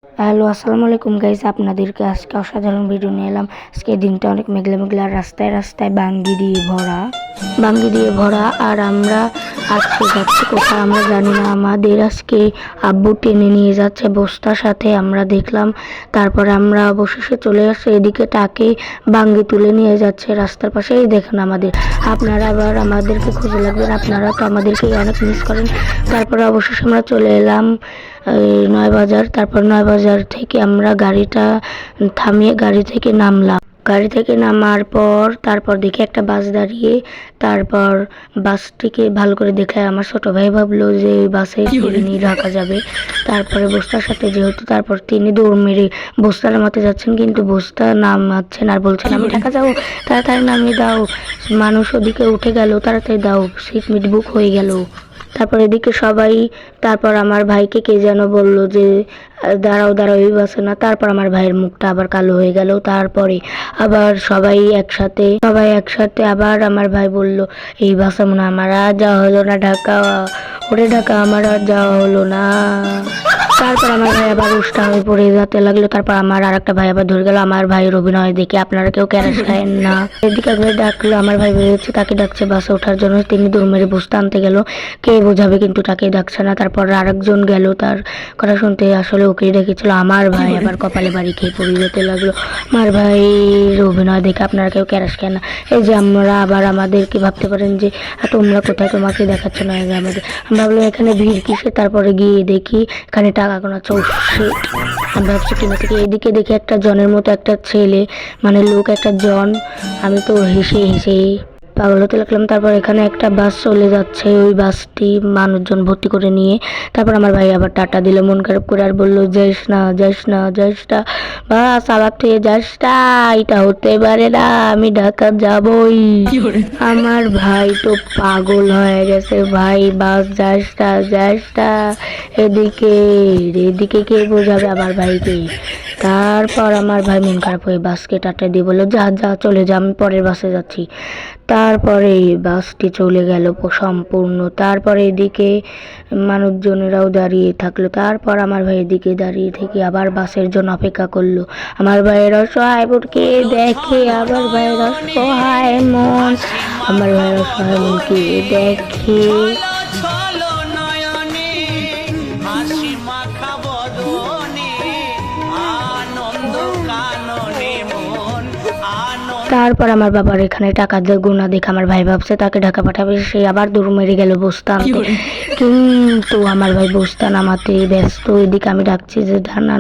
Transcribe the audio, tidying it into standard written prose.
Hello, আসসালামু আলাইকুম guys. আপনাদেরকে আজকে অসাধারণ ভিডিও নিয়ে এলাম। আজকে দিনটা অনেক মেঘলা মেঘলা, রাস্তায় রাস্তায় বাঙ্গি দিয়ে ভরা। আর আমরা আজকে যাচ্ছি কোথায় আমরা জানি না। আমাদের আজকে আব্বু টেনে নিয়ে যাচ্ছে বস্তার সাথে, আমরা দেখলাম। তারপরে আমরা অবশেষে চলে আসছি এদিকে, টাকে বাঙ্গি তুলে নিয়ে যাচ্ছে রাস্তার পাশে। এই দেখেন আপনারা আবার আমাদেরকে খুঁজে লাগবেন, আপনারা তো আমাদেরকে অনেক মিস করেন। তারপরে অবশেষে আমরা চলে এলাম নয় বাজার। তারপর নয় বাজার থেকে আমরা গাড়িটা থামিয়ে গাড়ি থেকে নামলাম। গাড়ি থেকে নামার পর তারপর দেখি একটা বাস দাঁড়িয়ে। তারপর বাসটিকে ভালো করে দেখে আমার ছোট ভাই ভাবলো যে এই বাসে নিয়ে ঢাকা যাবে। তারপরে বস্তার সাথে যেহেতু, তারপর তিনি দৌড় মেরে বস্তা নামাতে যাচ্ছেন, কিন্তু বস্তা নামাচ্ছেন আর বলছেন আমি ঢাকা যাবো, তাড়াতাড়ি নামিয়ে দাও। মানুষ ওদিকে উঠে গেল, তাড়াতাড়ি দাও, সিট মিট বুক হয়ে গেল। তারপর এদিকে সবাই, তারপর আমার ভাইকে কে যেন বলল যে দাঁড়াও দাঁড়াও, এই বাসে না। তারপর আমার ভাইয়ের মুখটা আবার কালো হয়ে গেল। তারপরে আবার সবাই একসাথে আবার আমার ভাই বলল এই বাসে মনে হয় আমার আর যাওয়া হলো না, ঢাকা ওরে ঢাকা আমার আর যাওয়া হলো না। তারপর আমার ভাই আবার উষ্টা হয়ে পড়ে যেতে লাগলো। তারপর আমার আর একটা ভাই আবার ধরে গেল। আমার ভাইয়ের অভিনয় দেখে আপনারা কেউ ক্যারাস খায়েন না। এদিকে একবার ডাকলো, আমার ভাই বেরোচ্ছে, তাকে ডাকছে বাসে ওঠার জন্য। তিনি দৌড় মেরে বসতে আনতে গেল, কে বোঝাবে, কিন্তু তাকে ডাকছে না। তারপর আরেকজন গেল, তার কথা শুনতে আসলে ওকেই ডেকেছিল। আমার ভাই আবার কপালে বাড়ি খেয়ে পড়ে যেতে লাগলো। আমার ভাইয়ের অভিনয় দেখে আপনারা কেউ ক্যারাস খায় না। এই যে আমরা আবার আমাদেরকে ভাবতে পারেন যে তোমরা কোথায়, তোমাকে দেখাচ্ছ না আমাদের। আমরা ভাবলাম এখানে ভিড় কিসে। তারপরে গিয়ে দেখি এখানে টাকা গোনা চলছে। আমি ভাবছি কিনা থেকে, এদিকে দেখি একটা জনের মতো একটা ছেলে, মানে লোক, একটা জন। আমি তো হেসে হেসে পাগল হতে লাগলাম। তারপর এখানে একটা বাস চলে যাচ্ছে, ওই বাসটি মানুষজন ভর্তি করে নিয়ে। তারপর আমার ভাই আবার টাটা দিল মন খারাপ করে, আর বললো যাস না যাস না যাস না, বাস আবার তুই যাস না, এটা হতে পারে না, আমি ঢাকা যাবই। আমার ভাই তো পাগল হয়ে গেছে, ভাই বাস যাস না যাস না, এদিকে এদিকে কে বোঝাবে আমার ভাইকে। তারপর আমার ভাই মন খারাপ হয়ে বাসকে টাটা দিয়ে বললো যা যা চলে যা, আমি পরের বাসে যাচ্ছি। তারপরে বাসটি চলে গেল সম্পূর্ণ। তারপরে এদিকে মানুষজনেরাও দাঁড়িয়ে থাকলো। তারপর আমার ভাই এদিকে দাঁড়িয়ে থেকে আবার বাসের জন্য অপেক্ষা করলো। আমার ভাইয়ের অসহায় বোনকে দেখে, আমার ভাইয়ের অসহায় মন, আমার ভাইয়ের অসহায় মনকে দেখে তারপর আমার বাবার এখানে টাকা গোনা দেখে আমার ভাই ভাবছে তাকে ঢাকা পাঠাবে, সে আবার দৌড় মেরে গেল বস্তা আনতে। কিন্তু আমার ভাই বস্তা নামাতে ব্যস্ত। এদিকে আমি ডাকছি যে না না